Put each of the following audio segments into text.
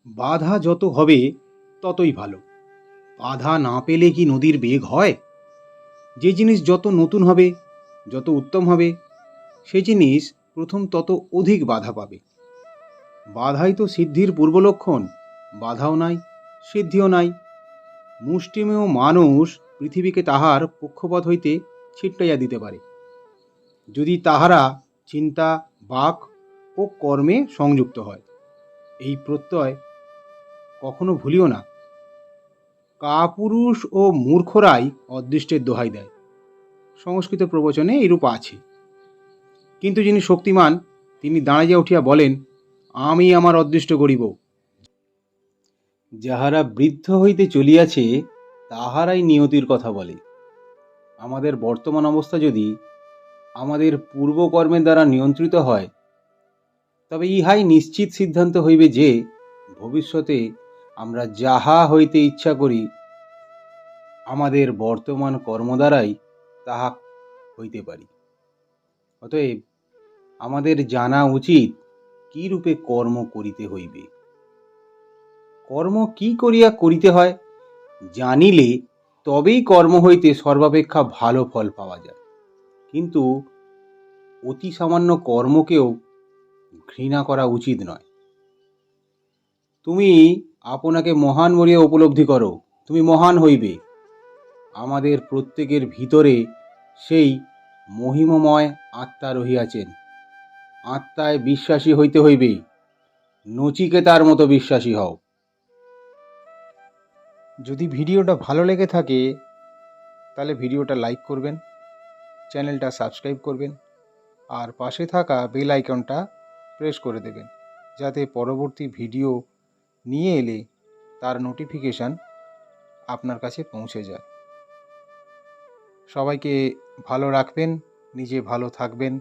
বাধা যত হবে ততই ভালো। বাধা না পেলে কি নদীর বেগ হয়? যে জিনিস যত নতুন হবে, যত উত্তম হবে, সে জিনিস প্রথম তত অধিক বাধা পাবে। বাধাই তো সিদ্ধির পূর্বলক্ষণ। বাধাও নাই, সিদ্ধিও নাই। মুষ্টিমেয় মানুষ পৃথিবীকে তাহার কক্ষপথ হইতে ছিটকাইয়া দিতে পারে, যদি তাহারা চিন্তা, বাক ও কর্মে সংযুক্ত হয়। এই প্রত্যয় কখনো ভুলিও না। কাপুরুষ ও মূর্খরাই অদৃষ্টের দোহাই দেয়। সংস্কৃত প্রবচনে এরূপ আছে। কিন্তু যিনি শক্তিমান, তিনি দাঁড়াইয়া উঠিয়া বলেন, আমি আমার অদৃষ্ট গড়িব। যাহারা বৃদ্ধ হইতে চলিয়াছে তাহারাই নিয়তির কথা বলে। আমাদের বর্তমান অবস্থা যদি আমাদের পূর্বকর্মের দ্বারা নিয়ন্ত্রিত হয়, তবে ইহাই নিশ্চিত সিদ্ধান্ত হইবে যে ভবিষ্যতে আমরা যাহা হইতে ইচ্ছা করি, আমাদের বর্তমান কর্ম দ্বারাই তাহা হইতে পারি। অতএব আমাদের জানা উচিত কি রূপে কর্ম করিতে হইবে। কর্ম কি করিয়া করিতে হয় জানিলে তবেই কর্ম হইতে সর্বাপেক্ষা ভালো ফল পাওয়া যায়। কিন্তু অতি সামান্য কর্মকেও ঘৃণা করা উচিত নয়। তুমি আপনাকে মহান বলিয়া উপলব্ধি করো, তুমি মহান হইবে। আমাদের প্রত্যেকের ভিতরে সেই মহিমময় আত্মা রহিয়াছেন। আত্মায় বিশ্বাসী হইতে হইবে। নচিকেতার মতো বিশ্বাসী হও। যদি ভিডিওটা ভালো লেগে থাকে তাহলে ভিডিওটা লাইক করবেন, চ্যানেলটা সাবস্ক্রাইব করবেন, আর পাশে থাকা বেল আইকনটা প্রেস করে দেবেন, যাতে পরবর্তী ভিডিও নিয়ে এলে তার নোটিফিকেশান আপনার কাছে পৌঁছে যায়। সবাইকে ভালো রাখবেন, নিজে ভালো থাকবেন,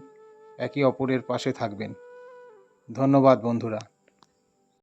একে অপরের পাশে থাকবেন। ধন্যবাদ বন্ধুরা।